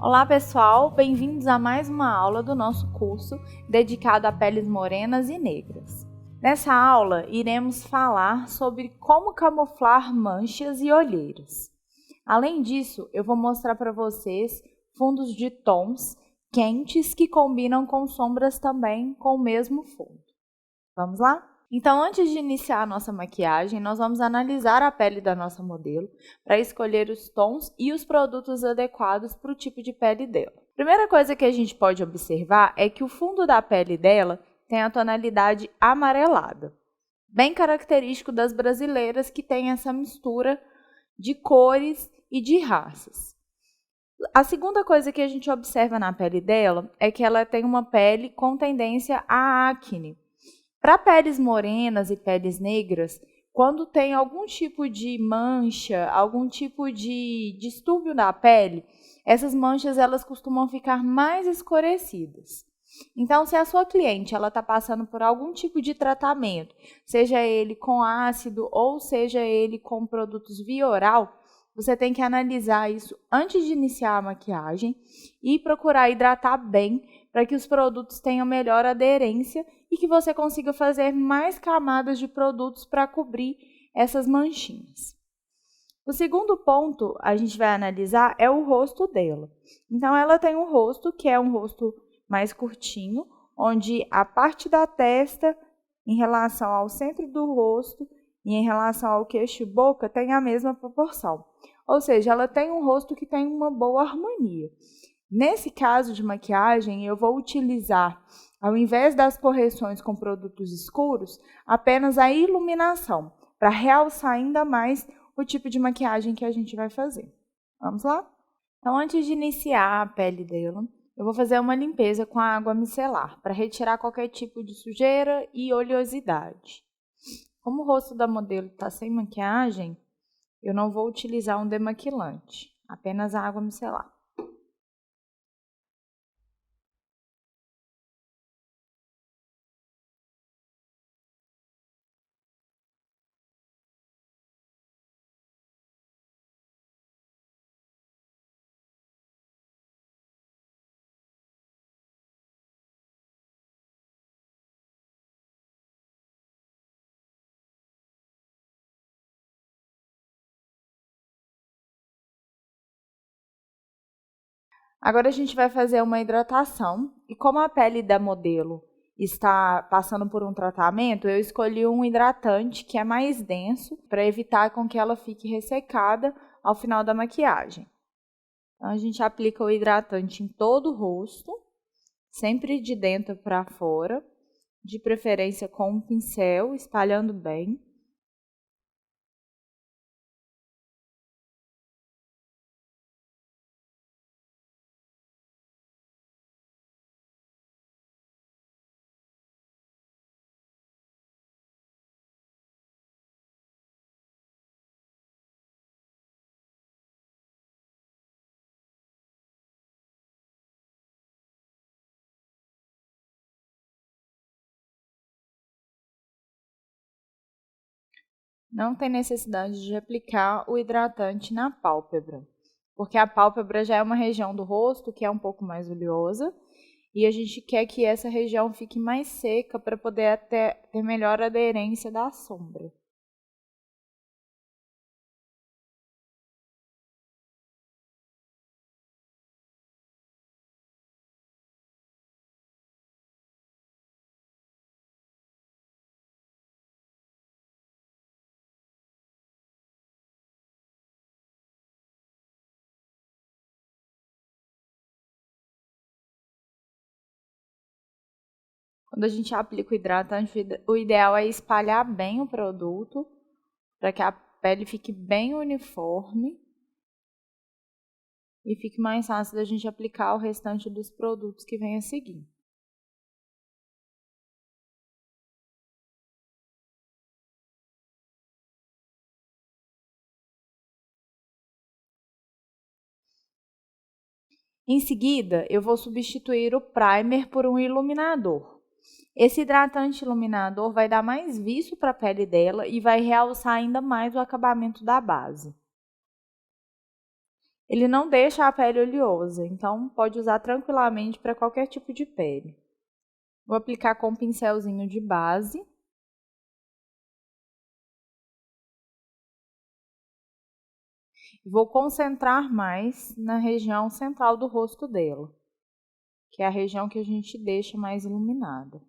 Olá pessoal, bem-vindos a mais uma aula do nosso curso dedicado a peles morenas e negras. Nessa aula, iremos falar sobre como camuflar manchas e olheiras. Além disso, eu vou mostrar para vocês fundos de tons quentes que combinam com sombras também com o mesmo fundo. Vamos lá? Então, antes de iniciar a nossa maquiagem, nós vamos analisar a pele da nossa modelo para escolher os tons e os produtos adequados para o tipo de pele dela. Primeira coisa que a gente pode observar é que o fundo da pele dela tem a tonalidade amarelada, bem característico das brasileiras que têm essa mistura de cores e de raças. A segunda coisa que a gente observa na pele dela é que ela tem uma pele com tendência à acne. Para peles morenas e peles negras, quando tem algum tipo de mancha, algum tipo de distúrbio na pele, essas manchas elas costumam ficar mais escurecidas. Então, se a sua cliente está passando por algum tipo de tratamento, seja ele com ácido ou seja ele com produtos via oral, você tem que analisar isso antes de iniciar a maquiagem e procurar hidratar bem para que os produtos tenham melhor aderência e que você consiga fazer mais camadas de produtos para cobrir essas manchinhas. O segundo ponto a gente vai analisar é o rosto dela. Então, ela tem um rosto que é um rosto mais curtinho, onde a parte da testa, em relação ao centro do rosto e em relação ao queixo e boca, tem a mesma proporção. Ou seja, ela tem um rosto que tem uma boa harmonia. Nesse caso de maquiagem, eu vou utilizar, ao invés das correções com produtos escuros, apenas a iluminação, para realçar ainda mais o tipo de maquiagem que a gente vai fazer. Vamos lá? Então, antes de iniciar a pele dela, eu vou fazer uma limpeza com a água micelar, para retirar qualquer tipo de sujeira e oleosidade. Como o rosto da modelo está sem maquiagem, eu não vou utilizar um demaquilante, apenas a água micelar. Agora a gente vai fazer uma hidratação e como a pele da modelo está passando por um tratamento, eu escolhi um hidratante que é mais denso para evitar com que ela fique ressecada ao final da maquiagem. Então a gente aplica o hidratante em todo o rosto, sempre de dentro para fora, de preferência com um pincel, espalhando bem. Não tem necessidade de aplicar o hidratante na pálpebra, porque a pálpebra já é uma região do rosto que é um pouco mais oleosa e a gente quer que essa região fique mais seca para poder ter melhor aderência da sombra. Quando a gente aplica o hidratante, o ideal é espalhar bem o produto para que a pele fique bem uniforme e fique mais fácil da gente aplicar o restante dos produtos que vem a seguir. Em seguida, eu vou substituir o primer por um iluminador. Esse hidratante iluminador vai dar mais viço para a pele dela e vai realçar ainda mais o acabamento da base. Ele não deixa a pele oleosa, então pode usar tranquilamente para qualquer tipo de pele. Vou aplicar com um pincelzinho de base. Vou concentrar mais na região central do rosto dela, que é a região que a gente deixa mais iluminada.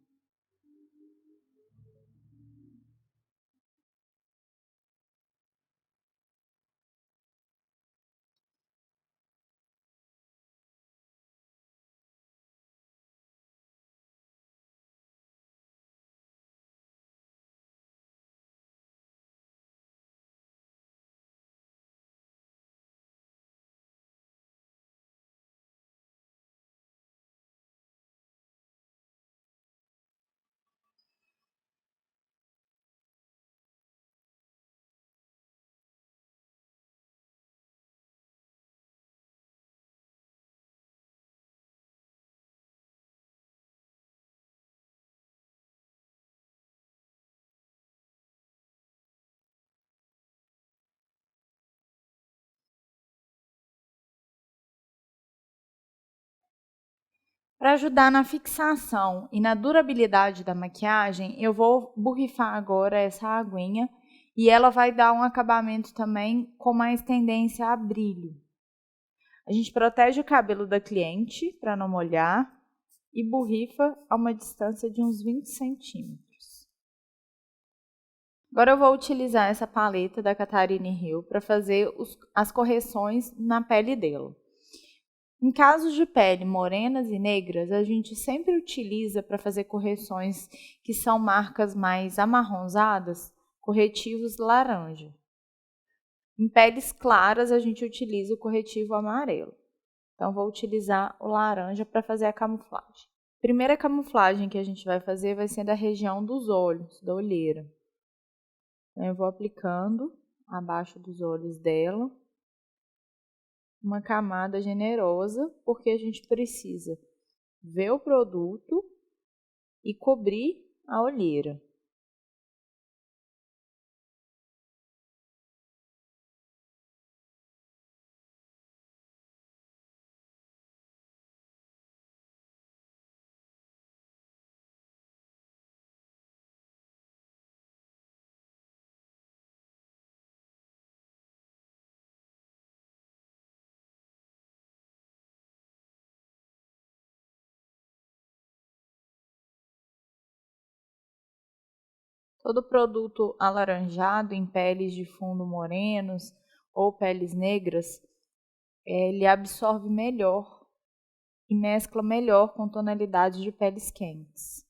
Para ajudar na fixação e na durabilidade da maquiagem, eu vou borrifar agora essa aguinha e ela vai dar um acabamento também com mais tendência a brilho. A gente protege o cabelo da cliente para não molhar e borrifa a uma distância de uns 20 centímetros. Agora eu vou utilizar essa paleta da Catarina Hill para fazer as correções na pele dela. Em casos de pele morenas e negras, a gente sempre utiliza para fazer correções que são marcas mais amarronzadas, corretivos laranja. Em peles claras, a gente utiliza o corretivo amarelo. Então, vou utilizar o laranja para fazer a camuflagem. A primeira camuflagem que a gente vai fazer vai ser da região dos olhos, da olheira. Então, eu vou aplicando abaixo dos olhos dela uma camada generosa, porque a gente precisa ver o produto e cobrir a olheira. Todo produto alaranjado em peles de fundo morenos ou peles negras, ele absorve melhor e mescla melhor com tonalidades de peles quentes.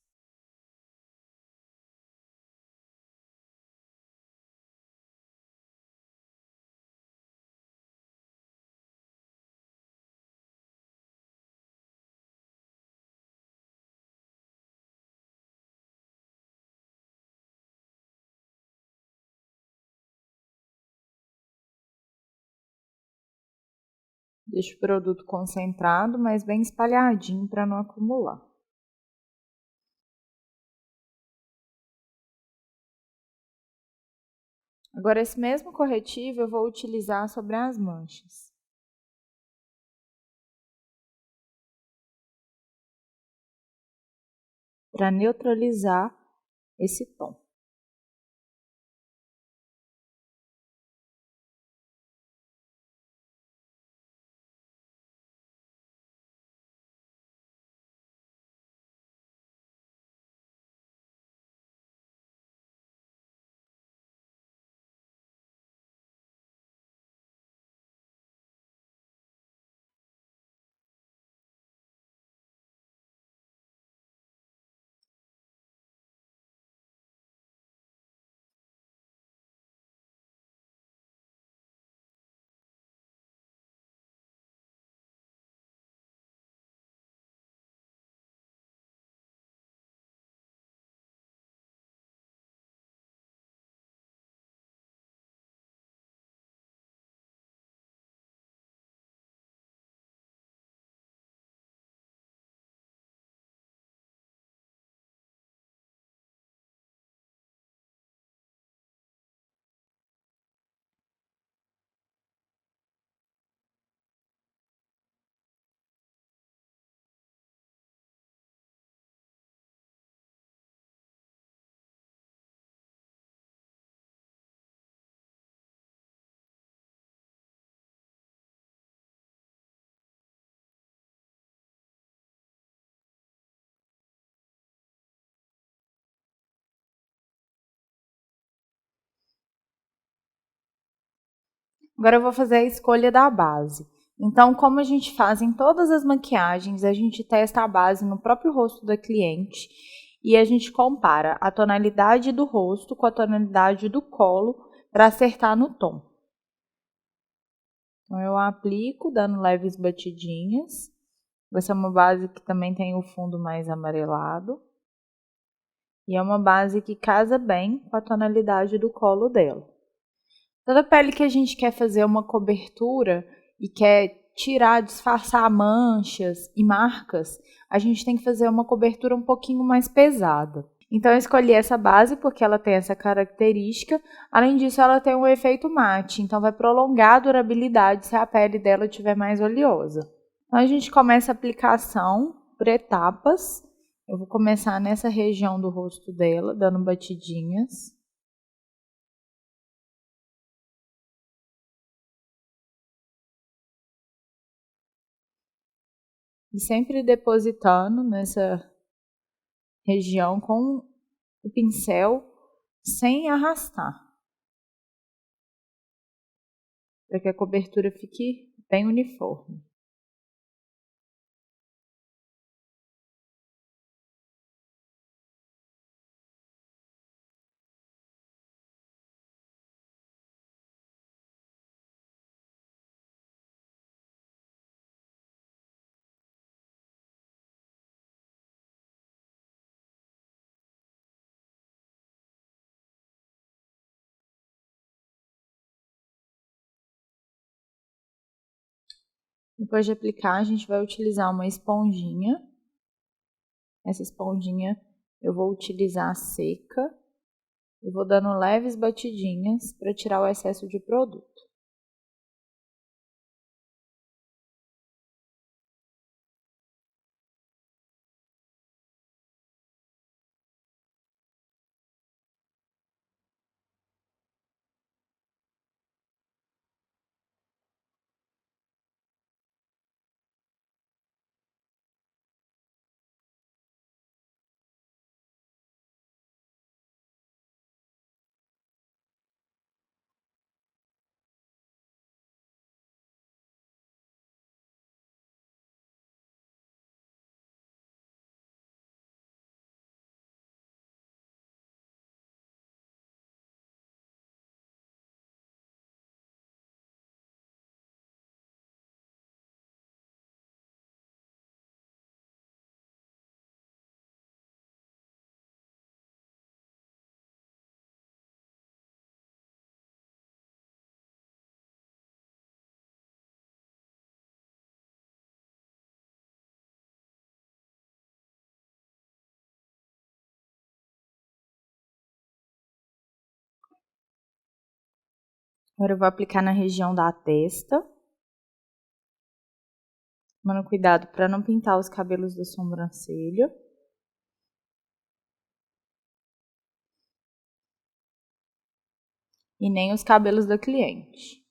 Deixo o produto concentrado, mas bem espalhadinho para não acumular. Agora, esse mesmo corretivo eu vou utilizar sobre as manchas. Para neutralizar esse tom. Agora eu vou fazer a escolha da base. Então, como a gente faz em todas as maquiagens, a gente testa a base no próprio rosto da cliente e a gente compara a tonalidade do rosto com a tonalidade do colo para acertar no tom. Então, eu aplico dando leves batidinhas. Essa é uma base que também tem o fundo mais amarelado. E é uma base que casa bem com a tonalidade do colo dela. Toda pele que a gente quer fazer uma cobertura e quer tirar, disfarçar manchas e marcas, a gente tem que fazer uma cobertura um pouquinho mais pesada. Então eu escolhi essa base porque ela tem essa característica. Além disso, ela tem um efeito mate, então vai prolongar a durabilidade se a pele dela estiver mais oleosa. Então a gente começa a aplicação por etapas. Eu vou começar nessa região do rosto dela, dando batidinhas. E sempre depositando nessa região com o pincel sem arrastar, para que a cobertura fique bem uniforme. Depois de aplicar, a gente vai utilizar uma esponjinha. Essa esponjinha eu vou utilizar seca. Eu vou dando leves batidinhas para tirar o excesso de produto. Agora eu vou aplicar na região da testa, tomando cuidado para não pintar os cabelos da sobrancelha. E nem os cabelos da cliente.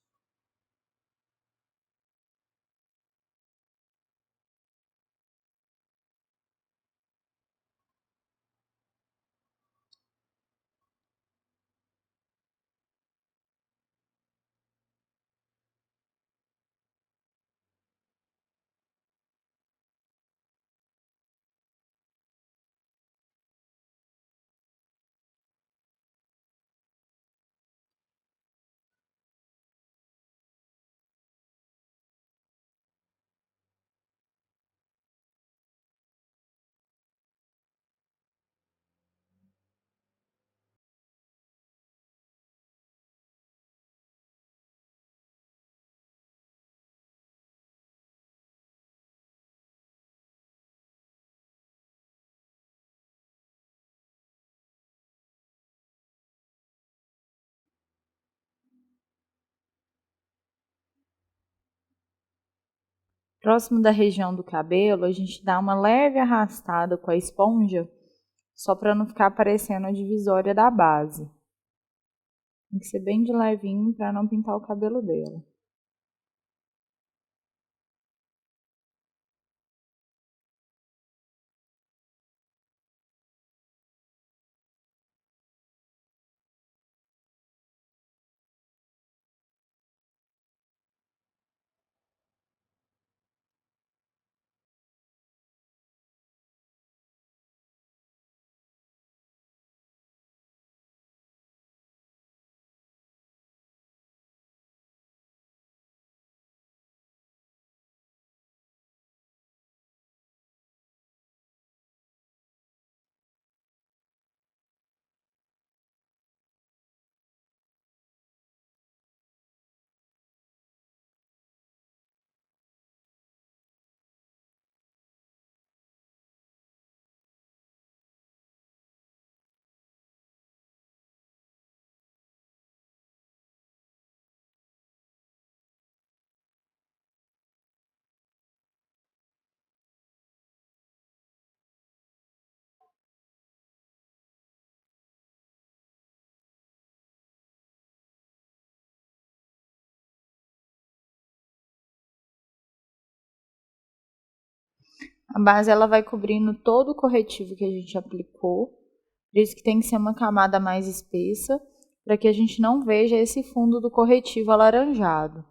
Próximo da região do cabelo, a gente dá uma leve arrastada com a esponja, só para não ficar aparecendo a divisória da base. Tem que ser bem de levinho para não pintar o cabelo dela. A base ela vai cobrindo todo o corretivo que a gente aplicou, por isso que tem que ser uma camada mais espessa, para que a gente não veja esse fundo do corretivo alaranjado.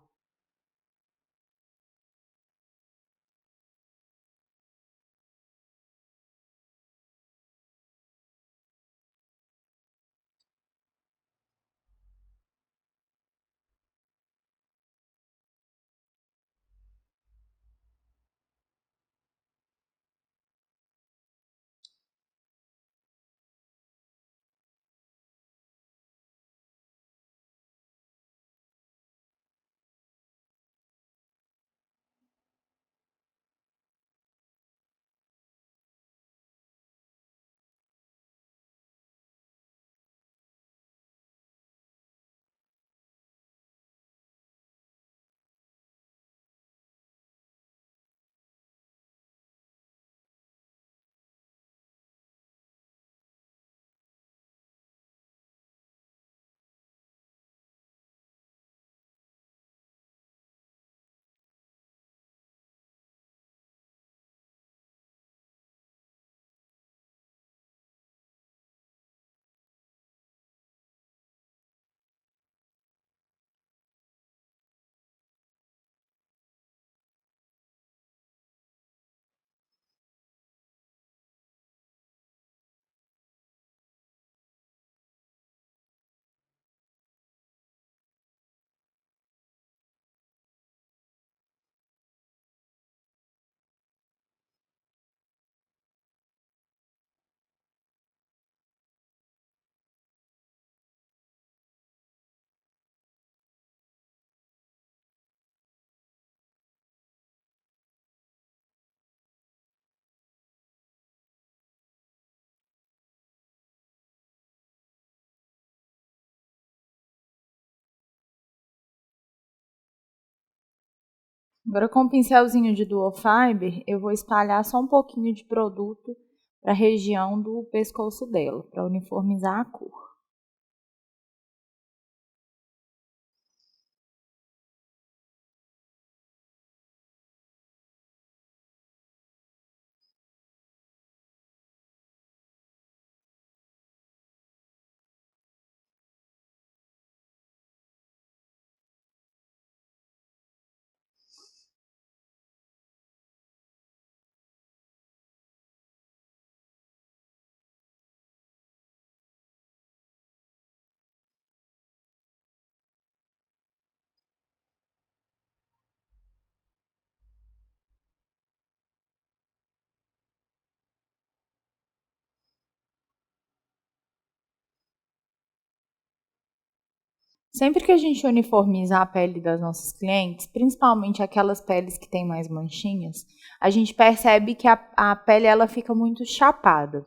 Agora com o pincelzinho de Dual Fiber, eu vou espalhar só um pouquinho de produto para a região do pescoço dela, para uniformizar a cor. Sempre que a gente uniformiza a pele das nossas clientes, principalmente aquelas peles que têm mais manchinhas, a gente percebe que a pele ela fica muito chapada.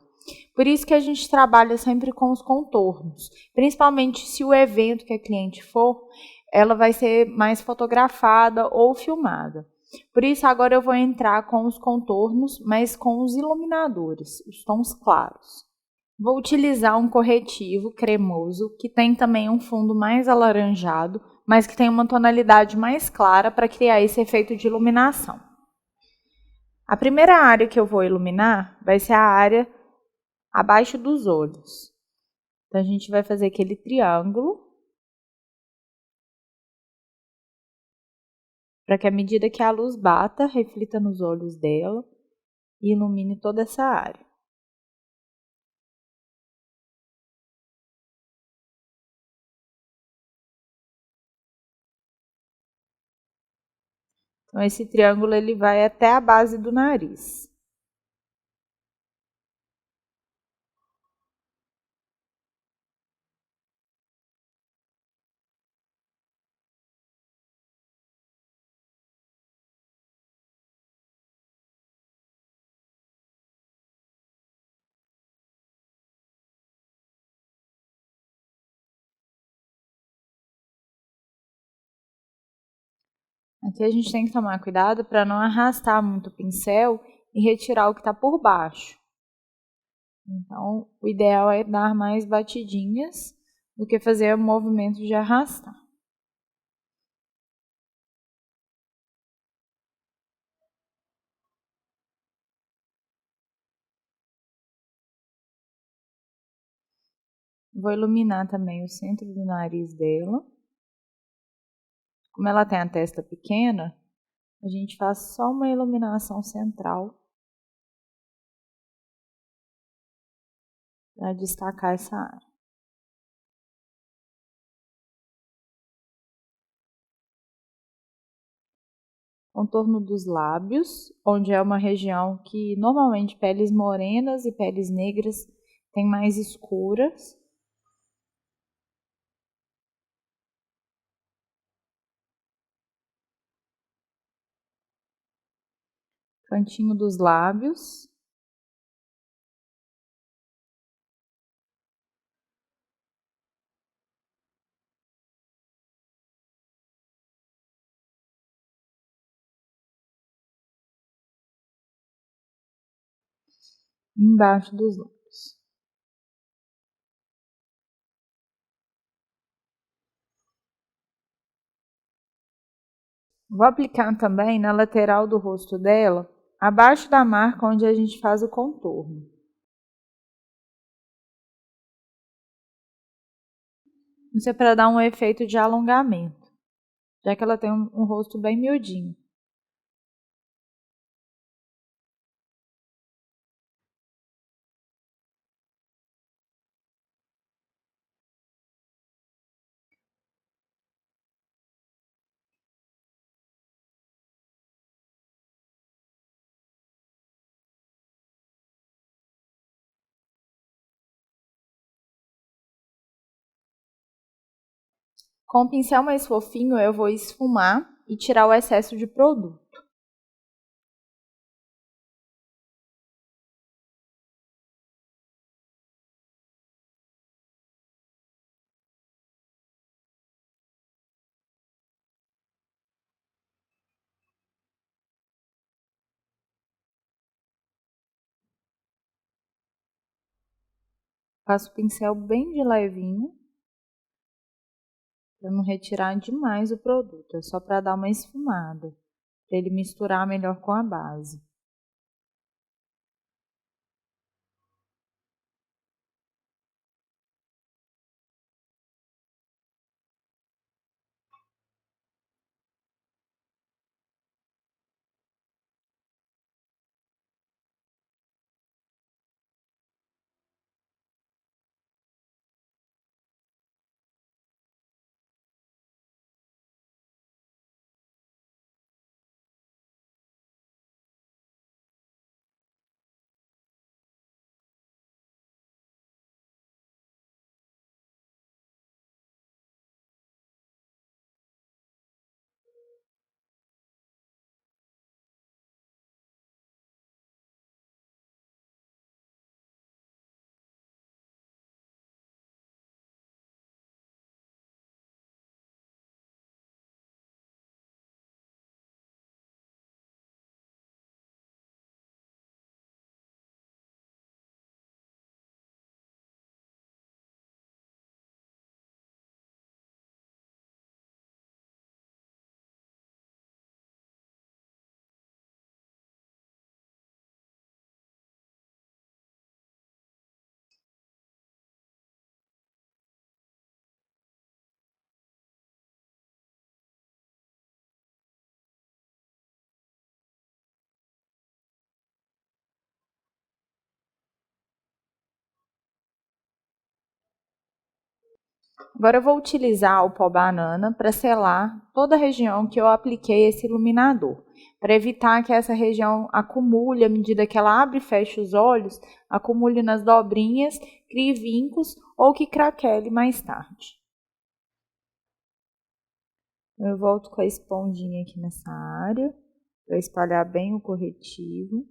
Por isso que a gente trabalha sempre com os contornos, principalmente se o evento que a cliente for, ela vai ser mais fotografada ou filmada. Por isso agora eu vou entrar com os contornos, mas com os iluminadores, os tons claros. Vou utilizar um corretivo cremoso, que tem também um fundo mais alaranjado, mas que tem uma tonalidade mais clara para criar esse efeito de iluminação. A primeira área que eu vou iluminar vai ser a área abaixo dos olhos. Então, a gente vai fazer aquele triângulo, para que à medida que a luz bata, reflita nos olhos dela e ilumine toda essa área. Então, esse triângulo ele vai até a base do nariz. Aqui a gente tem que tomar cuidado para não arrastar muito o pincel e retirar o que está por baixo. Então, o ideal é dar mais batidinhas do que fazer o movimento de arrastar. Vou iluminar também o centro do nariz dela. Como ela tem a testa pequena, a gente faz só uma iluminação central para destacar essa área. Contorno dos lábios, onde é uma região que normalmente peles morenas e peles negras têm mais escuras. Cantinho dos lábios. Embaixo dos lábios. Vou aplicar também na lateral do rosto dela, abaixo da marca onde a gente faz o contorno. Isso é para dar um efeito de alongamento, já que ela tem um rosto bem miudinho. Com o pincel mais fofinho, eu vou esfumar e tirar o excesso de produto. Passo o pincel bem de levinho, para não retirar demais o produto, é só para dar uma esfumada, para ele misturar melhor com a base. Agora eu vou utilizar o pó banana para selar toda a região que eu apliquei esse iluminador, para evitar que essa região acumule, à medida que ela abre e fecha os olhos, acumule nas dobrinhas, crie vincos ou que craquele mais tarde. Eu volto com a esponjinha aqui nessa área, para espalhar bem o corretivo.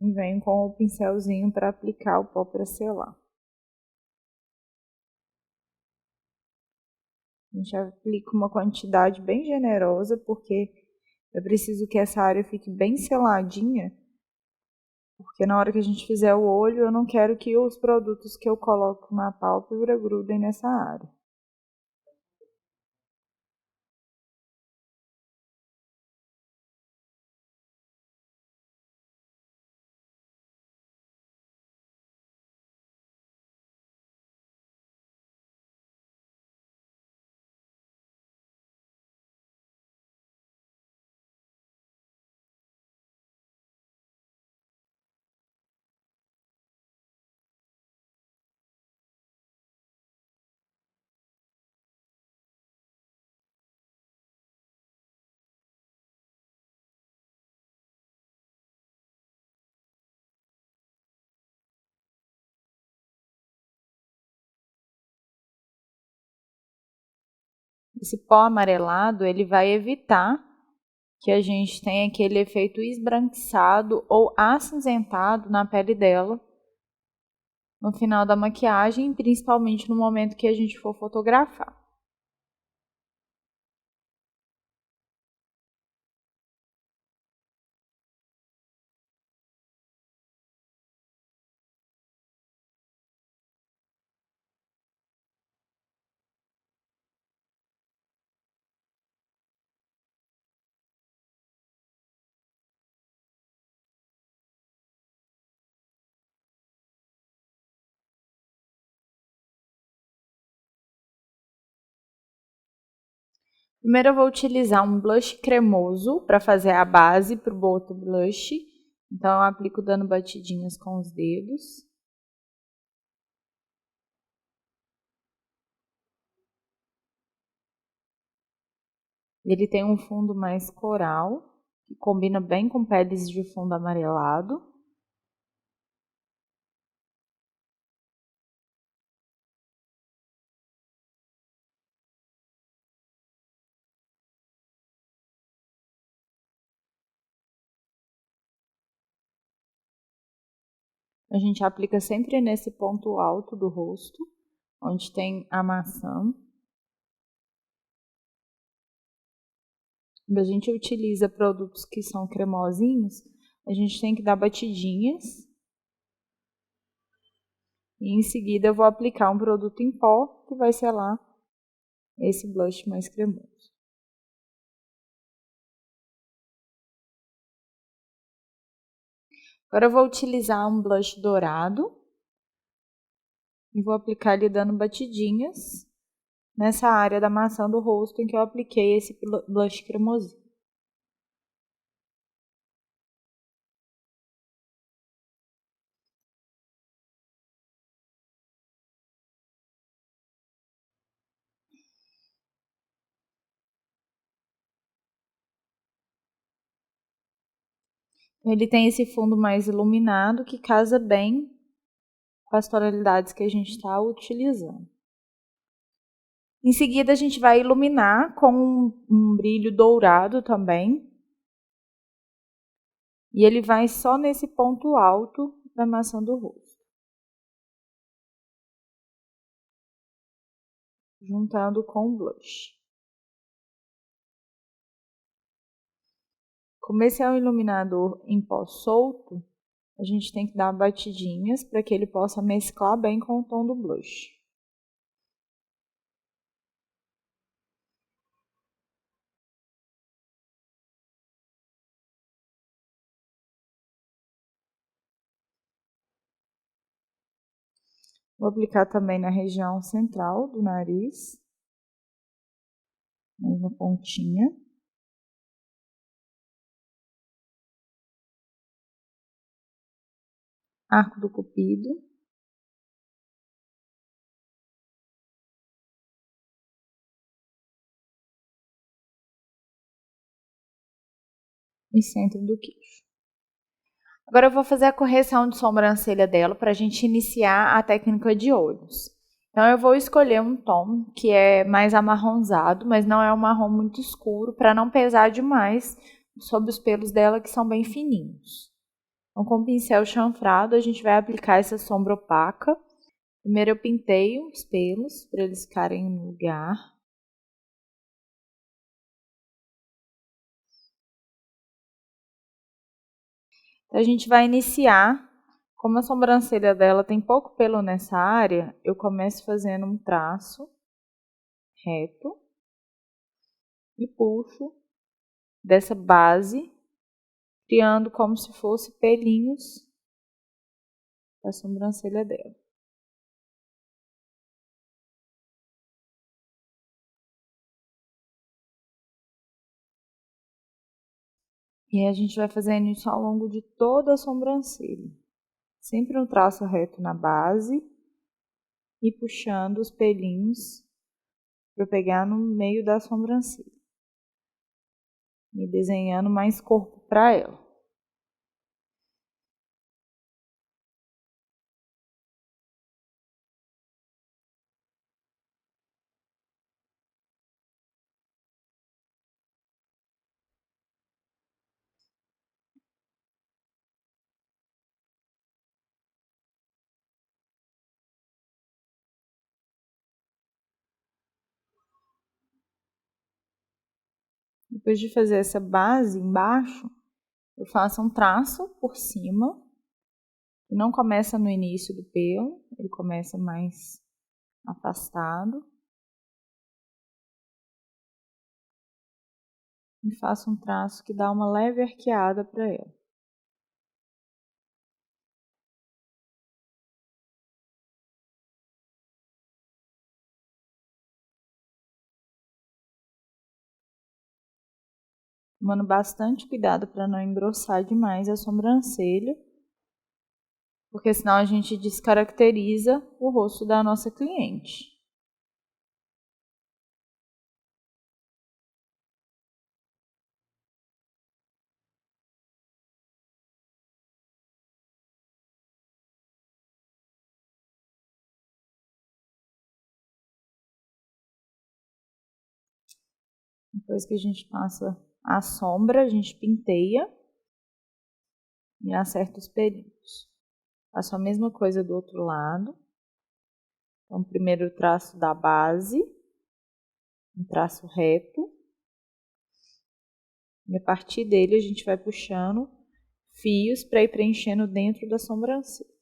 E venho com o pincelzinho para aplicar o pó para selar. A gente aplica uma quantidade bem generosa, porque eu preciso que essa área fique bem seladinha, porque na hora que a gente fizer o olho, eu não quero que os produtos que eu coloco na pálpebra grudem nessa área. Esse pó amarelado, ele vai evitar que a gente tenha aquele efeito esbranquiçado ou acinzentado na pele dela no final da maquiagem, principalmente no momento que a gente for fotografar. Primeiro eu vou utilizar um blush cremoso para fazer a base para o outro blush. Então eu aplico dando batidinhas com os dedos. Ele tem um fundo mais coral, que combina bem com peles de fundo amarelado. A gente aplica sempre nesse ponto alto do rosto, onde tem a maçã. Quando a gente utiliza produtos que são cremosinhos, a gente tem que dar batidinhas. E em seguida eu vou aplicar um produto em pó, que vai selar esse blush mais cremoso. Agora eu vou utilizar um blush dourado e vou aplicar ele dando batidinhas nessa área da maçã do rosto em que eu apliquei esse blush cremosinho. Ele tem esse fundo mais iluminado que casa bem com as tonalidades que a gente está utilizando. Em seguida, a gente vai iluminar com um brilho dourado também. E ele vai só nesse ponto alto da maçã do rosto, juntando com o blush. Como esse é um iluminador em pó solto, a gente tem que dar batidinhas para que ele possa mesclar bem com o tom do blush. Vou aplicar também na região central do nariz, mais na pontinha. Arco do cupido. E centro do queixo. Agora eu vou fazer a correção de sobrancelha dela para a gente iniciar a técnica de olhos. Então eu vou escolher um tom que é mais amarronzado, mas não é um marrom muito escuro, para não pesar demais sobre os pelos dela que são bem fininhos. Então com o pincel chanfrado a gente vai aplicar essa sombra opaca. Primeiro eu pinteio os pelos para eles ficarem no lugar. Então, a gente vai iniciar. Como a sobrancelha dela tem pouco pelo nessa área, eu começo fazendo um traço reto e puxo dessa base, criando como se fosse pelinhos da sobrancelha dela. E a gente vai fazendo isso ao longo de toda a sobrancelha. Sempre um traço reto na base e puxando os pelinhos para pegar no meio da sobrancelha. E desenhando mais corpo para ela. Depois de fazer essa base embaixo, eu faço um traço por cima. E não começa no início do pelo, ele começa mais afastado. E faço um traço que dá uma leve arqueada para ela. Tomando bastante cuidado para não engrossar demais a sobrancelha, porque senão a gente descaracteriza o rosto da nossa cliente. Depois que a gente passa a sombra, a gente penteia e acerta os pelinhos. Faço a mesma coisa do outro lado. Então, primeiro o traço da base, um traço reto. E a partir dele a gente vai puxando fios para ir preenchendo dentro da sobrancelha.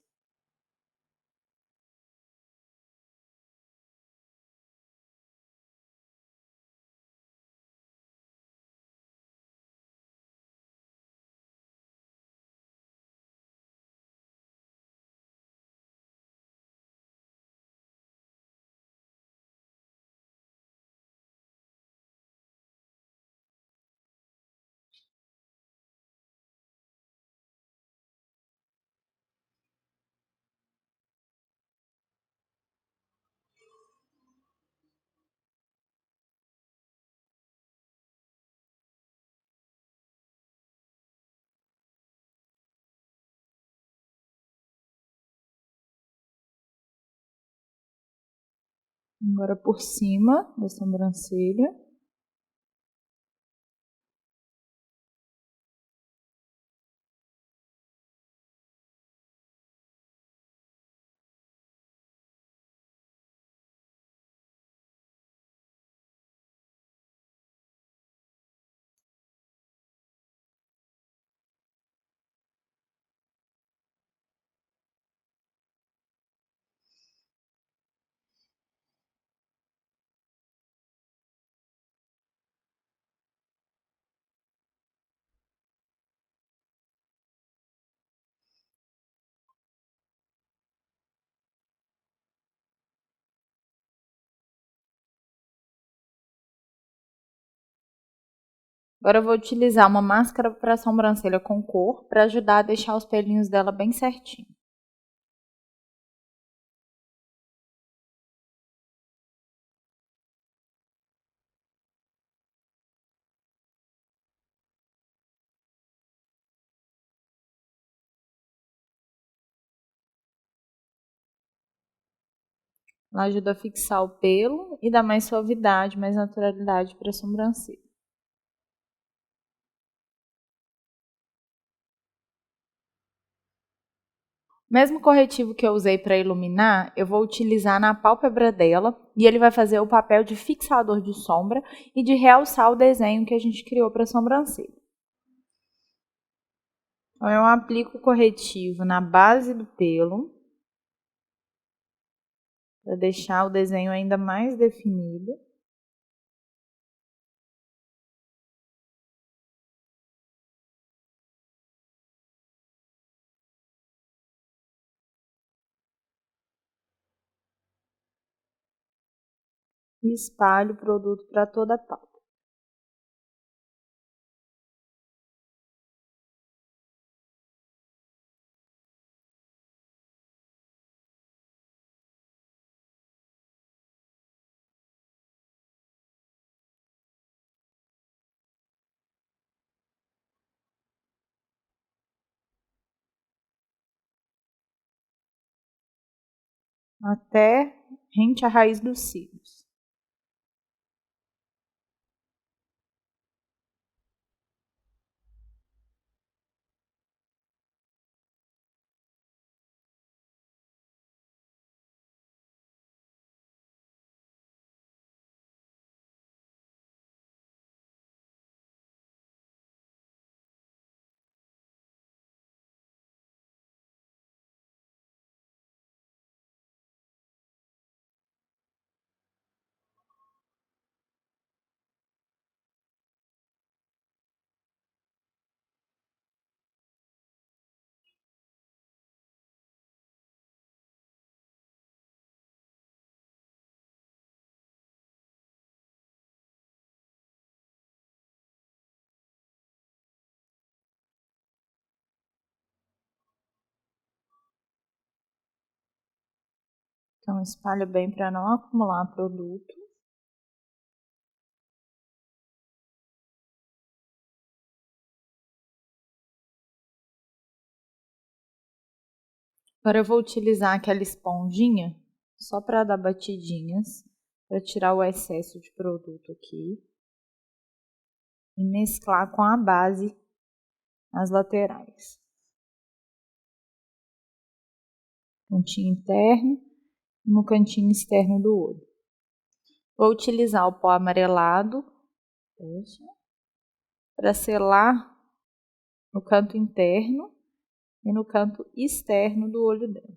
Agora por cima da sobrancelha. Agora eu vou utilizar uma máscara para sobrancelha com cor para ajudar a deixar os pelinhos dela bem certinho. Ela ajuda a fixar o pelo e dá mais suavidade, mais naturalidade para a sobrancelha. O mesmo corretivo que eu usei para iluminar, eu vou utilizar na pálpebra dela e ele vai fazer o papel de fixador de sombra e de realçar o desenho que a gente criou para a sobrancelha. Então, eu aplico o corretivo na base do pelo, para deixar o desenho ainda mais definido. E espalho o produto para toda a pálpebra. Até rente à raiz dos cílios. Então, espalha bem para não acumular produto. Agora eu vou utilizar aquela esponjinha só para dar batidinhas, para tirar o excesso de produto aqui e mesclar com a base nas laterais. Cantinho interno e no cantinho externo do olho. Vou utilizar o pó amarelado para selar no canto interno e no canto externo do olho dela.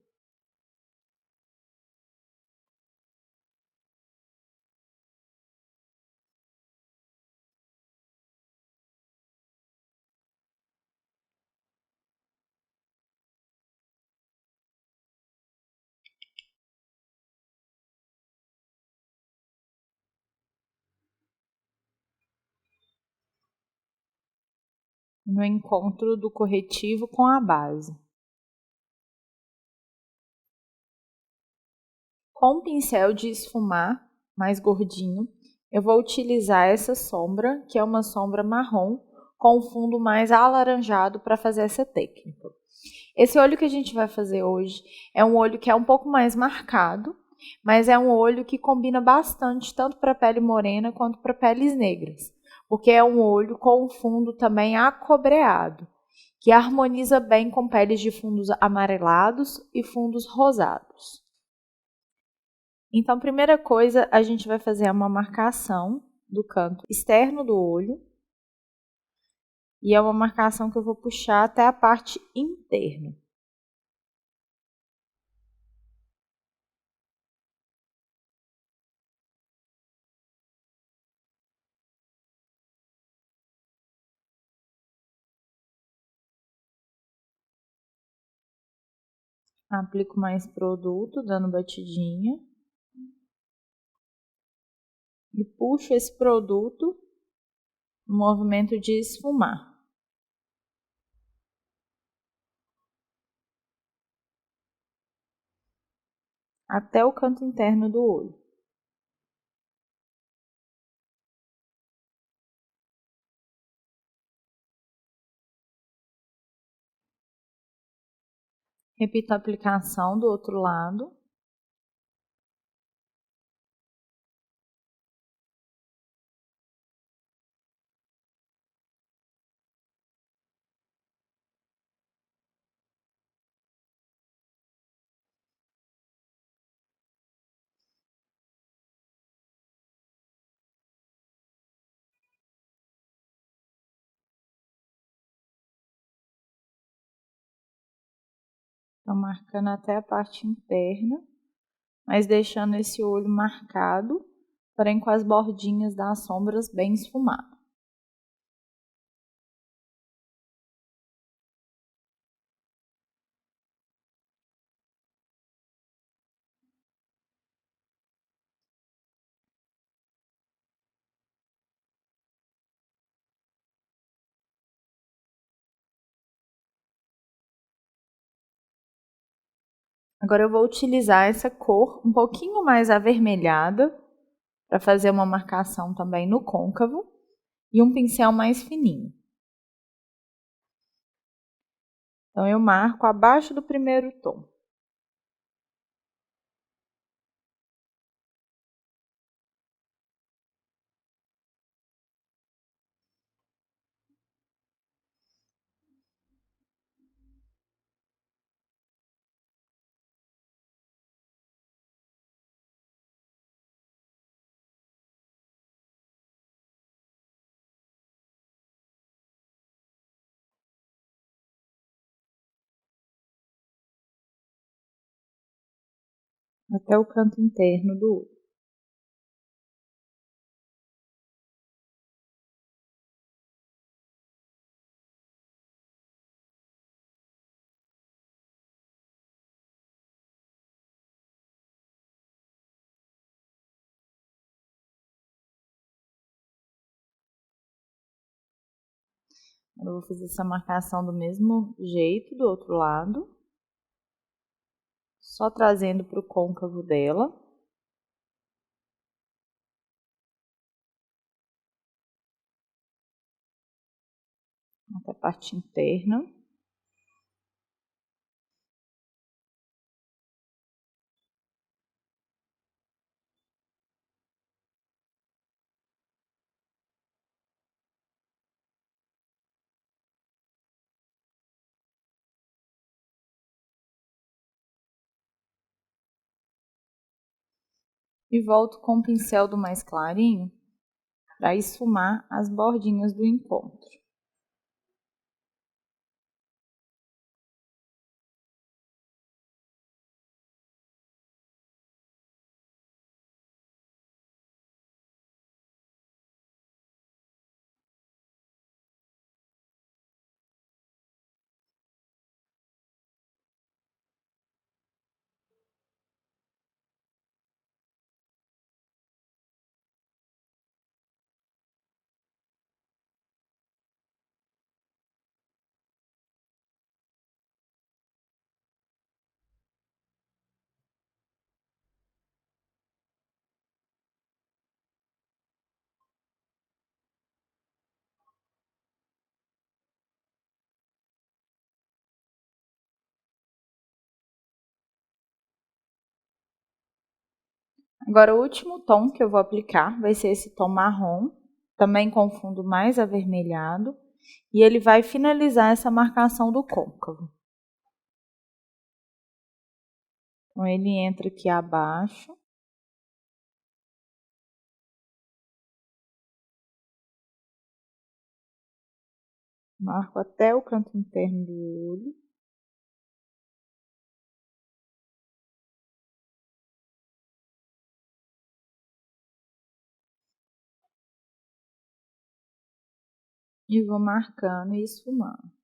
No encontro do corretivo com a base. Com o pincel de esfumar mais gordinho, eu vou utilizar essa sombra, que é uma sombra marrom, com um fundo mais alaranjado para fazer essa técnica. Esse olho que a gente vai fazer hoje é um olho que é um pouco mais marcado, mas é um olho que combina bastante tanto para pele morena quanto para peles negras, porque é um olho com um fundo também acobreado, que harmoniza bem com peles de fundos amarelados e fundos rosados. Então, primeira coisa, a gente vai fazer uma marcação do canto externo do olho, e é uma marcação que eu vou puxar até a parte interna. Aplico mais produto, dando batidinha. E puxo esse produto no movimento de esfumar. Até o canto interno do olho. Repito a aplicação do outro lado. Estou marcando até a parte interna, mas deixando esse olho marcado, porém com as bordinhas das sombras bem esfumadas. Agora eu vou utilizar essa cor um pouquinho mais avermelhada para fazer uma marcação também no côncavo e um pincel mais fininho. Então eu marco abaixo do primeiro tom. Até o canto interno do olho. Eu vou fazer essa marcação do mesmo jeito do outro lado, só trazendo para o côncavo dela. Até a parte interna. E volto com o pincel do mais clarinho para esfumar as bordinhas do encontro. Agora, o último tom que eu vou aplicar vai ser esse tom marrom, também com fundo mais avermelhado, e ele vai finalizar essa marcação do côncavo. Então, ele entra aqui abaixo. Marco até o canto interno do olho. E vou marcando e esfumando.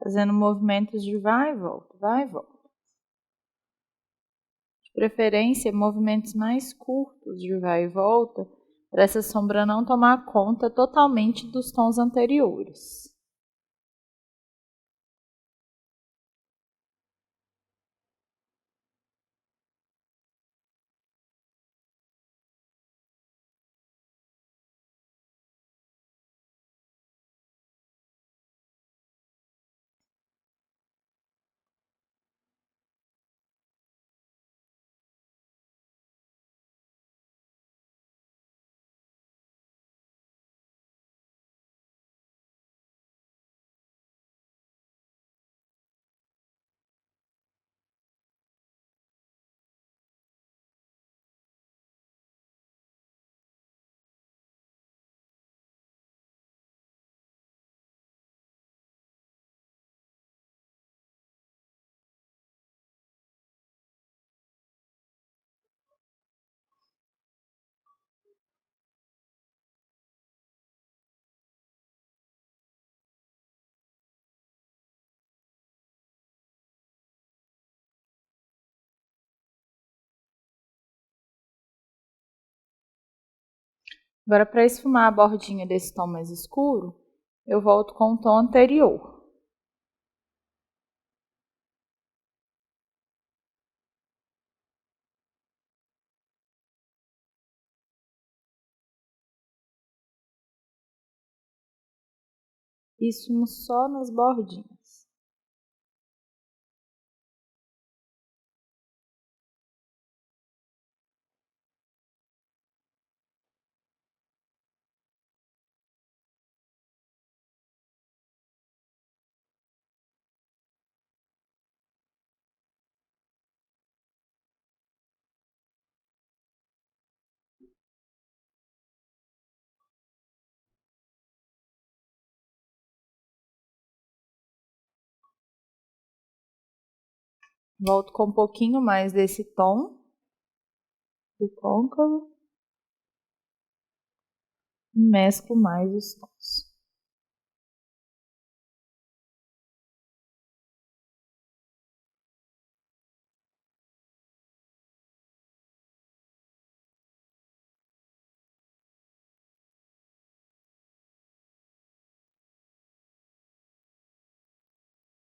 Fazendo movimentos de vai e volta, vai e volta. De preferência, movimentos mais curtos de vai e volta, para essa sombra não tomar conta totalmente dos tons anteriores. Agora, para esfumar a bordinha desse tom mais escuro, eu volto com o tom anterior. Esfumo só nas bordinhas. Volto com um pouquinho mais desse tom do côncavo e mesclo mais os tons.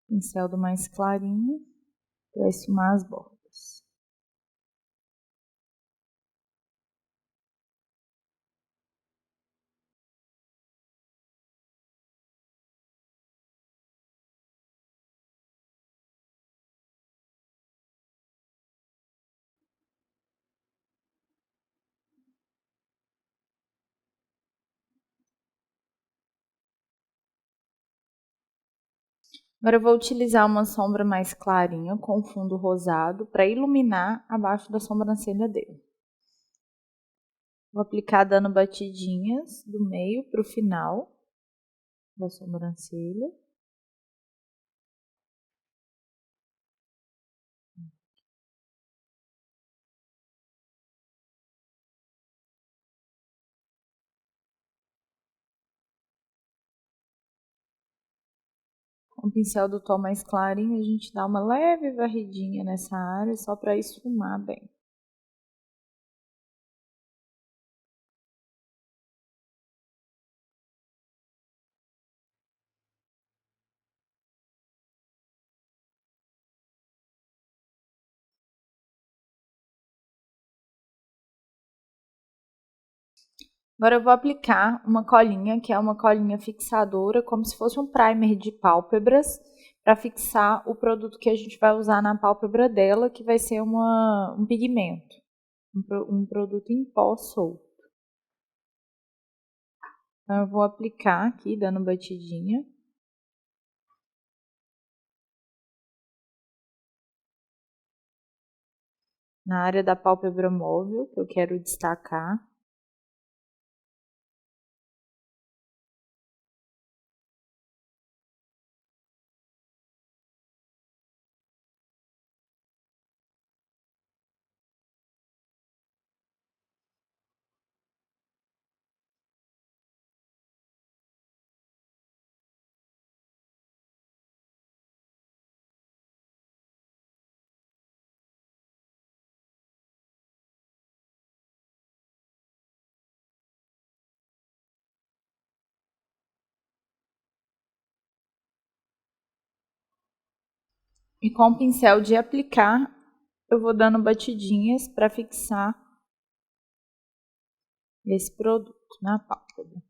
Pincel do mais clarinho para esfumar as bordas. Agora eu vou utilizar uma sombra mais clarinha com fundo rosado para iluminar abaixo da sobrancelha dele. Vou aplicar dando batidinhas do meio para o final da sobrancelha. Com o pincel do tom mais clarinho, a gente dá uma leve varridinha nessa área só para esfumar bem. Agora eu vou aplicar uma colinha, que é uma colinha fixadora, como se fosse um primer de pálpebras, para fixar o produto que a gente vai usar na pálpebra dela, que vai ser um pigmento, um produto em pó solto. Então eu vou aplicar aqui, dando batidinha. Na área da pálpebra móvel, que eu quero destacar. E com o pincel de aplicar, eu vou dando batidinhas para fixar esse produto na pálpebra.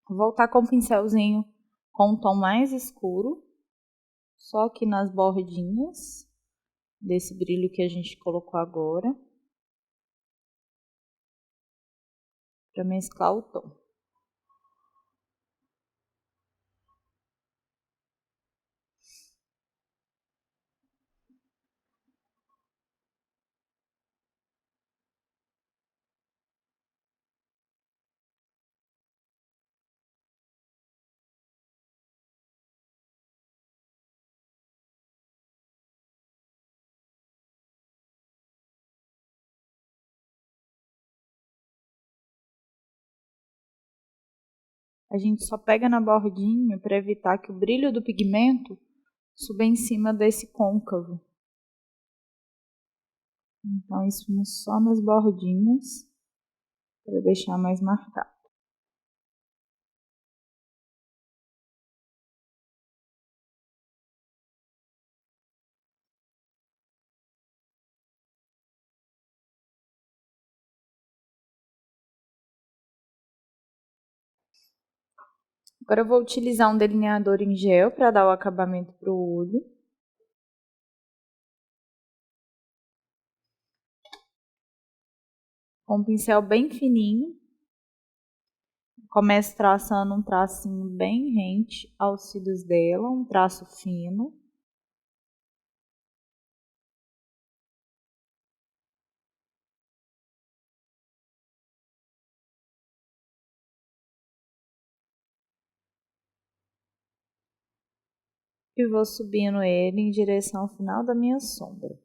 Vou voltar com o pincelzinho com um tom mais escuro, só aqui nas bordinhas desse brilho que a gente colocou agora, para mesclar o tom. A gente só pega na bordinha para evitar que o brilho do pigmento suba em cima desse côncavo. Então, esfumo só nas bordinhas para deixar mais marcado. Agora eu vou utilizar um delineador em gel para dar o acabamento para o olho. Com um pincel bem fininho. Começo traçando um tracinho bem rente aos cílios dela, um traço fino. E vou subindo ele em direção ao final da minha sombra.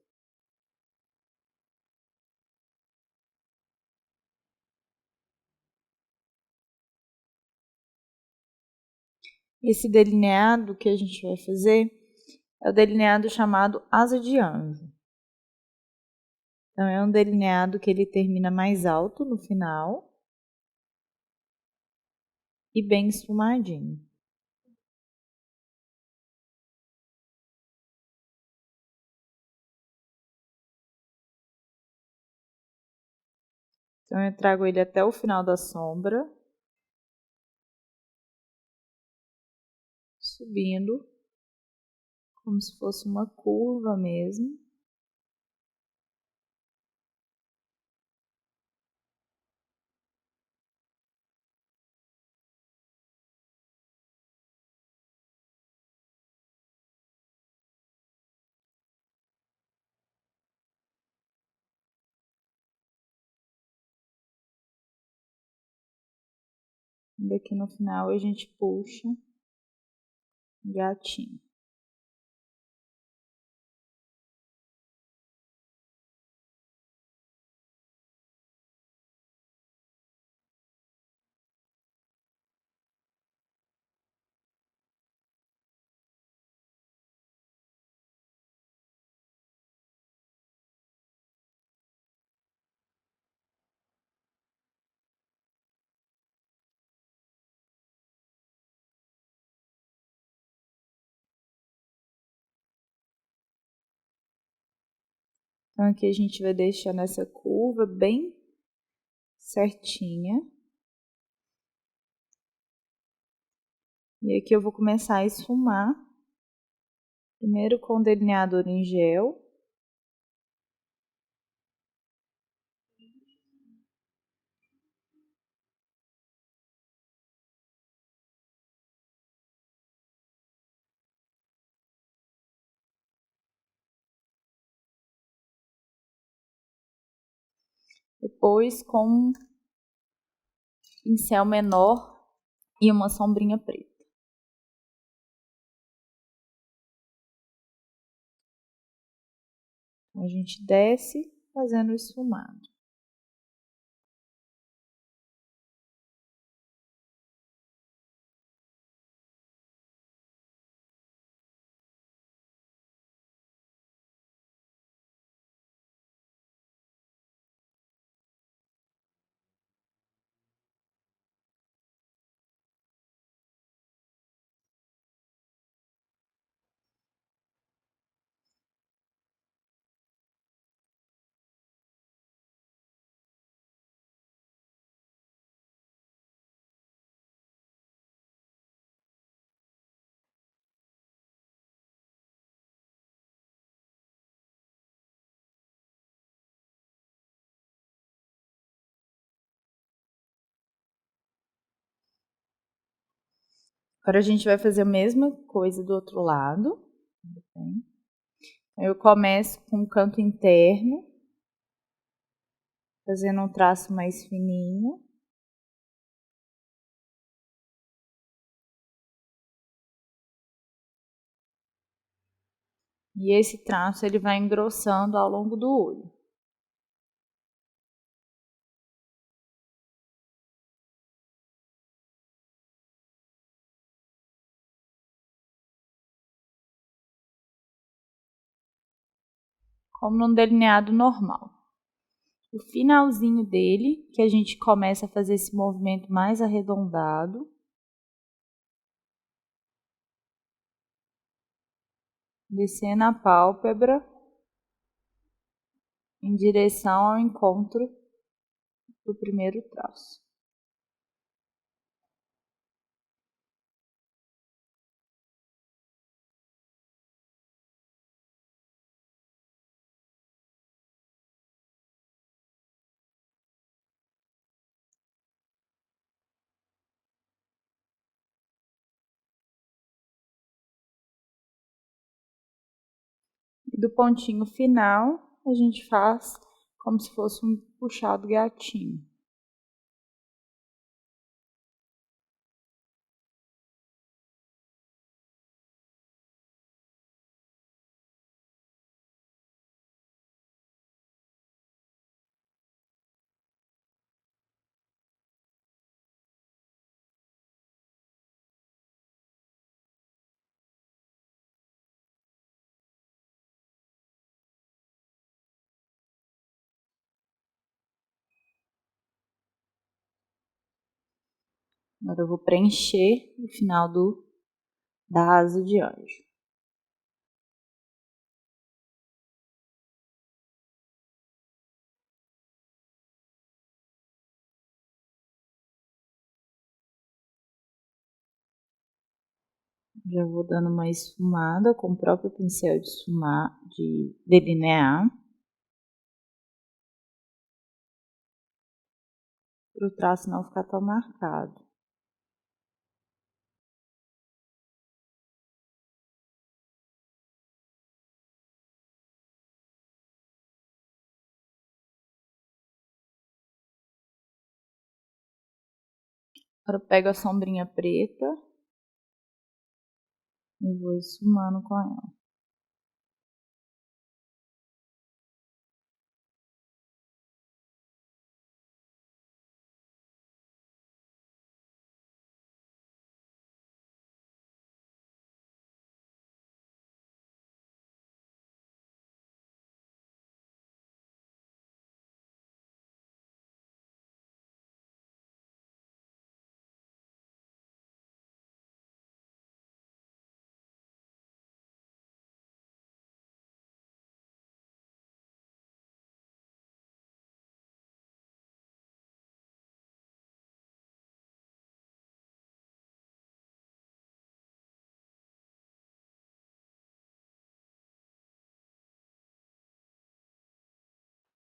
Esse delineado que a gente vai fazer é o delineado chamado Asa de Anjo. Então, é um delineado que ele termina mais alto no final e bem esfumadinho. Então, eu trago ele até o final da sombra, subindo, como se fosse uma curva mesmo. E daqui no final a gente puxa o gatinho. Então, aqui a gente vai deixando essa curva bem certinha. E aqui eu vou começar a esfumar. Primeiro com o delineador em gel. Depois com um pincel menor e uma sombrinha preta. A gente desce fazendo o esfumado. Agora a gente vai fazer a mesma coisa do outro lado. Eu começo com o canto interno, fazendo um traço mais fininho. E esse traço ele vai engrossando ao longo do olho. como num delineado normal. O finalzinho dele, que a gente começa a fazer esse movimento mais arredondado. Descendo a pálpebra em direção ao encontro do primeiro traço. E do pontinho final, a gente faz como se fosse um puxado gatinho. Agora eu vou preencher o final da asa de anjo. Já vou dando uma esfumada com o próprio pincel de esfumar, de delinear, para o traço não ficar tão marcado. Agora eu pego a sombrinha preta e vou esfumando com ela.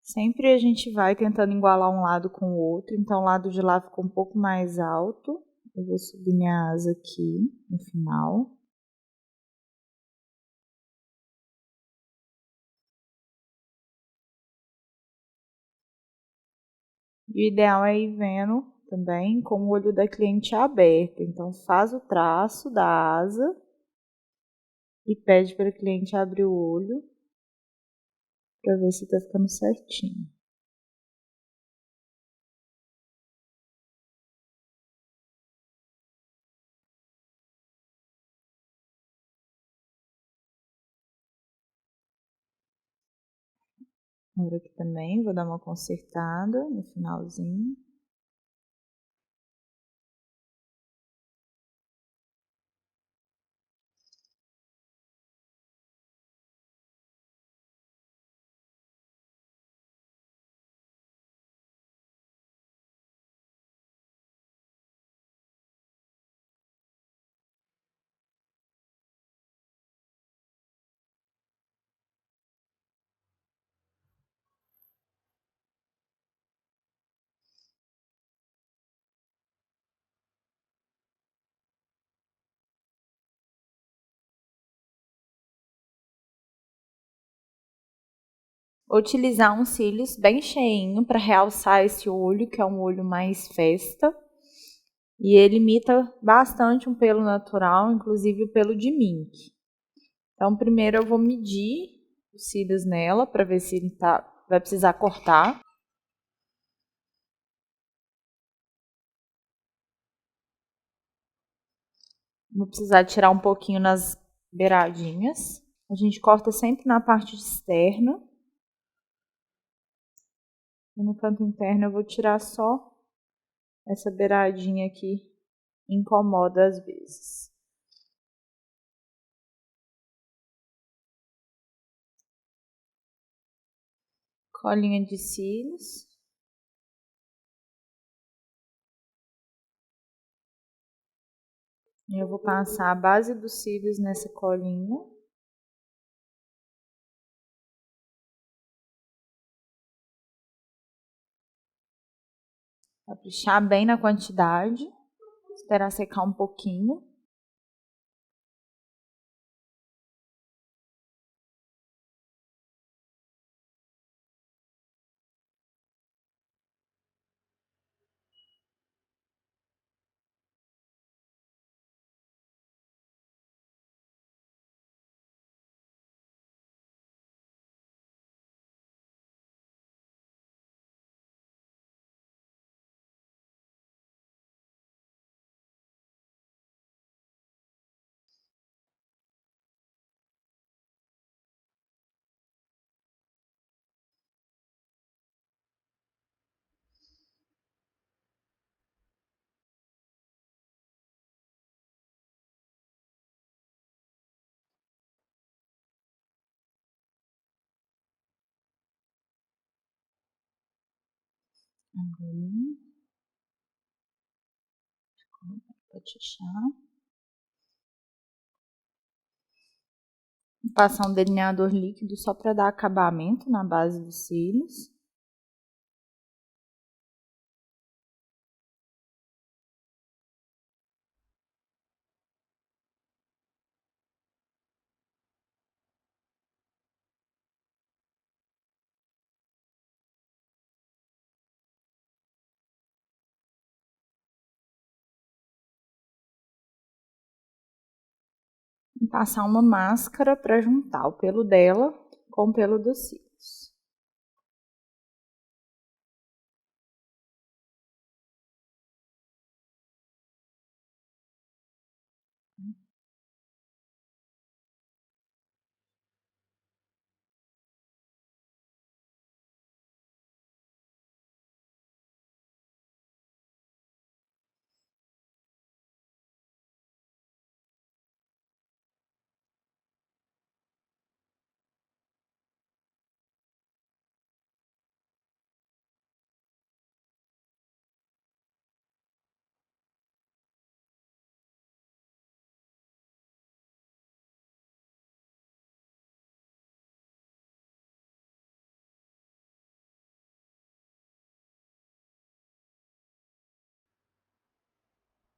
Sempre a gente vai tentando igualar um lado com o outro, então o lado de lá ficou um pouco mais alto. Eu vou subir minha asa aqui no final. E o ideal é ir vendo também com o olho da cliente aberto. Então faz o traço da asa e pede para a cliente abrir o olho para ver se está ficando certinho. Agora aqui também vou dar uma consertada no finalzinho. Vou utilizar uns cílios bem cheinho para realçar esse olho, que é um olho mais festa. E ele imita bastante um pelo natural, inclusive o pelo de mink. Então, primeiro eu vou medir os cílios nela para ver se ele vai precisar cortar. Vou precisar tirar um pouquinho nas beiradinhas. A gente corta sempre na parte externa. E no canto interno eu vou tirar só essa beiradinha aqui, incomoda às vezes. Colinha de cílios. Eu vou passar a base dos cílios nessa colinha. Caprichar bem na quantidade. Esperar secar um pouquinho. Agulhinha. Pode achar. Vou passar um delineador líquido só para dar acabamento na base dos cílios. E passar uma máscara para juntar o pelo dela com o pelo dos cílios.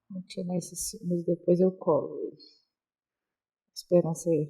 Vou tirar esses cílios, depois eu colo ele. Esperar ser.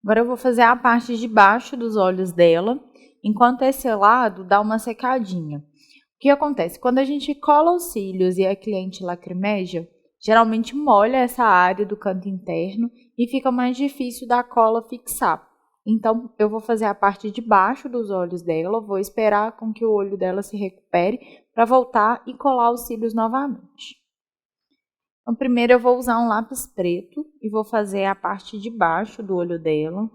Agora eu vou fazer a parte de baixo dos olhos dela, enquanto esse lado dá uma secadinha. O que acontece? Quando a gente cola os cílios e a cliente lacrimeja, geralmente molha essa área do canto interno e fica mais difícil da cola fixar. Então, eu vou fazer a parte de baixo dos olhos dela, vou esperar com que o olho dela se recupere para voltar e colar os cílios novamente. Então, primeiro eu vou usar um lápis preto e vou fazer a parte de baixo do olho dela.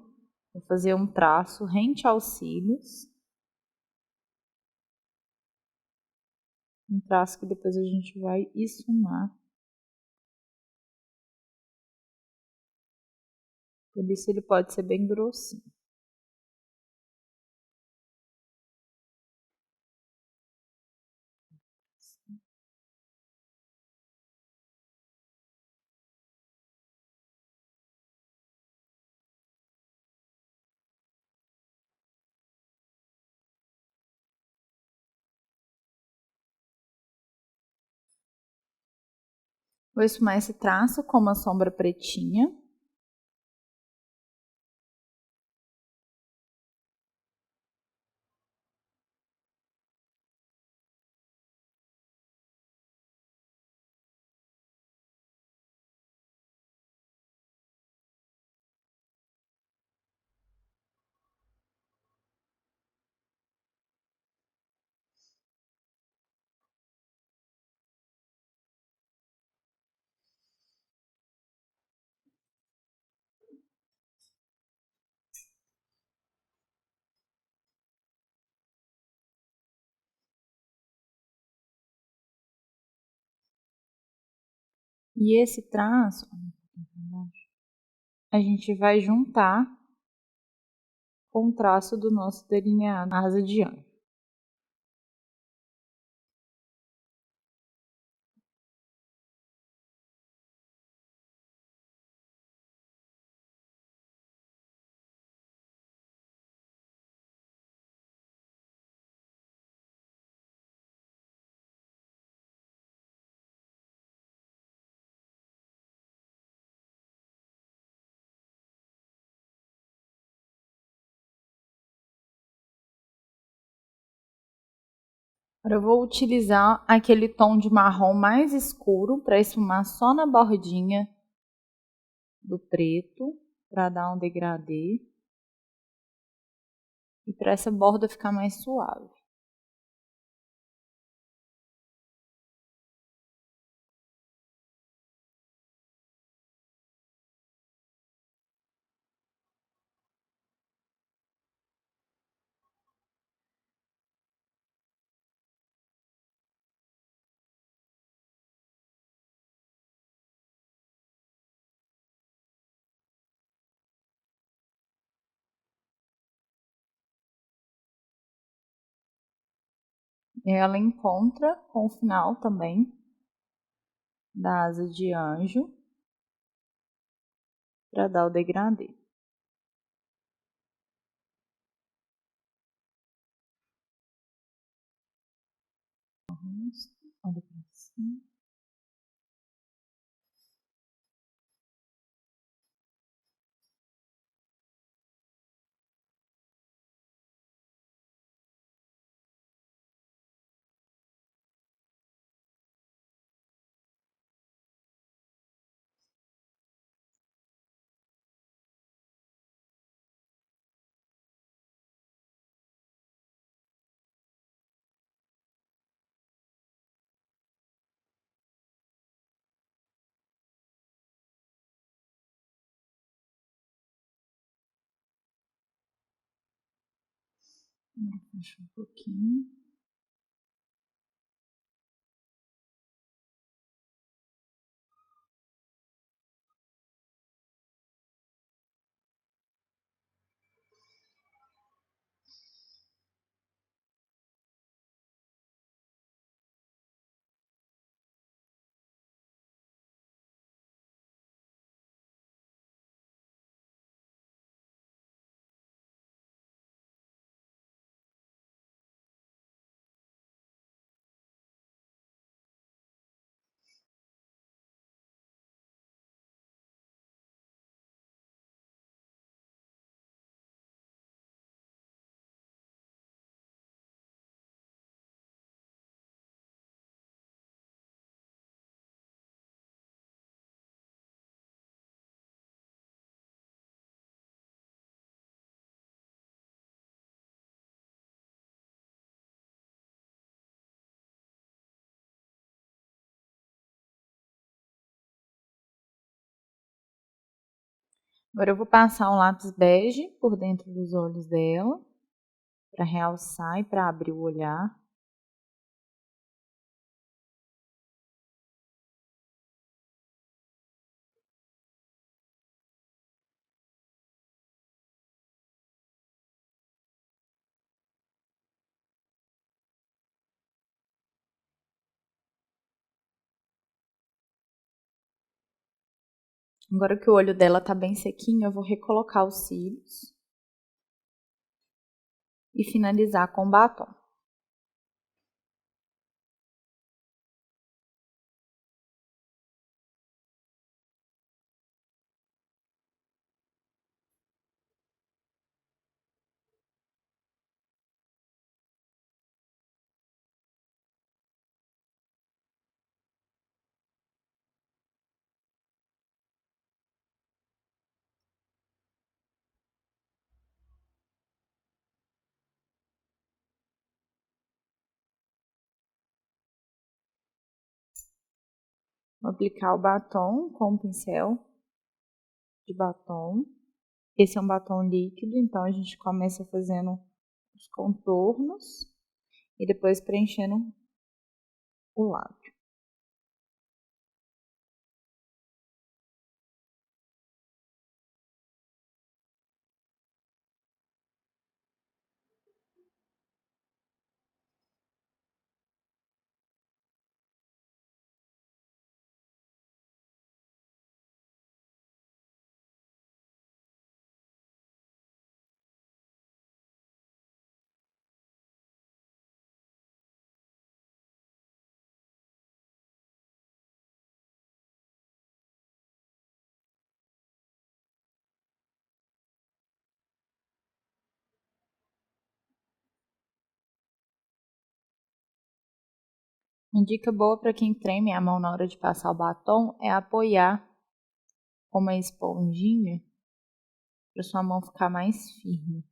Vou fazer um traço rente aos cílios. Um traço que depois a gente vai esfumar. Por isso ele pode ser bem grossinho. Vou esfumar esse traço com uma sombra pretinha. E esse traço, a gente vai juntar com o traço do nosso delineado asa de anjo. Agora eu vou utilizar aquele tom de marrom mais escuro para esfumar só na bordinha do preto, para dar um degradê e para essa borda ficar mais suave. Ela encontra com o final também da asa de anjo para dar o degradê. Olha para cima. Fecha um pouquinho. Agora eu vou passar um lápis bege por dentro dos olhos dela, para realçar e para abrir o olhar. Agora que o olho dela tá bem sequinho, eu vou recolocar os cílios e finalizar com batom. Vou aplicar o batom com o pincel de batom. Esse é um batom líquido, então a gente começa fazendo os contornos e depois preenchendo o lábio. Uma dica boa para quem treme a mão na hora de passar o batom é apoiar com uma esponjinha para sua mão ficar mais firme.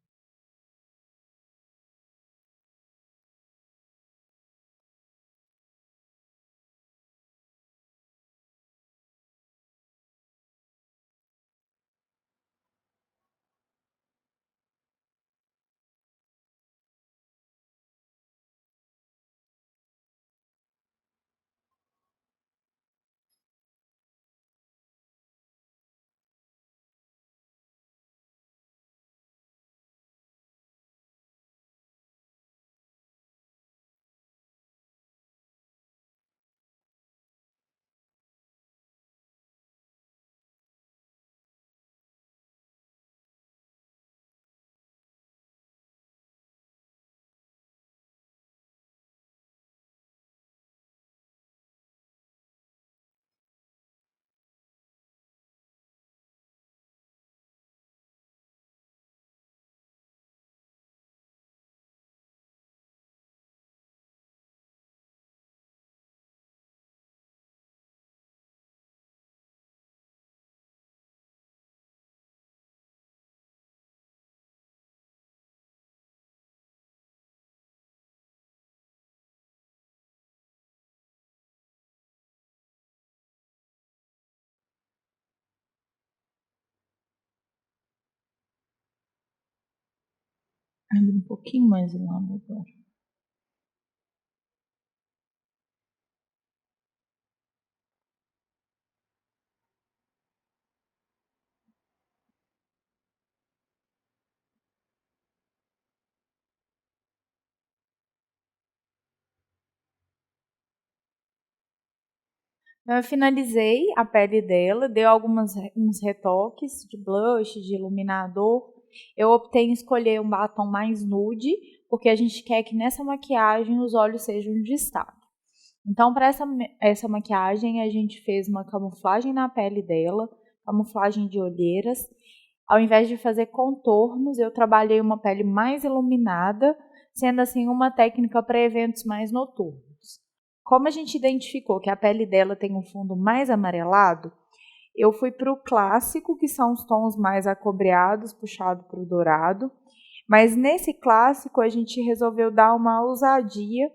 Abre um pouquinho mais o lábio agora. Eu finalizei a pele dela, dei uns retoques de blush, de iluminador. Eu optei em escolher um batom mais nude, porque a gente quer que nessa maquiagem os olhos sejam de destaque. Então, para essa maquiagem, a gente fez uma camuflagem na pele dela, camuflagem de olheiras. Ao invés de fazer contornos, eu trabalhei uma pele mais iluminada, sendo assim uma técnica para eventos mais noturnos. Como a gente identificou que a pele dela tem um fundo mais amarelado, eu fui para o clássico, que são os tons mais acobreados, puxado para o dourado. Mas nesse clássico a gente resolveu dar uma ousadia,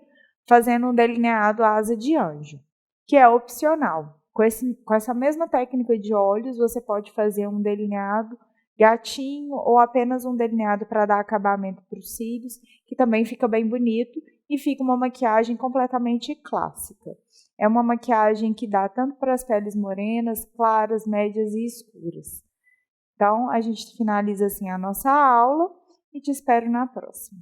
fazendo um delineado asa de anjo, que é opcional. Com essa mesma técnica de olhos, você pode fazer um delineado gatinho ou apenas um delineado para dar acabamento para os cílios, que também fica bem bonito e fica uma maquiagem completamente clássica. É uma maquiagem que dá tanto para as peles morenas, claras, médias e escuras. Então, a gente finaliza assim a nossa aula e te espero na próxima.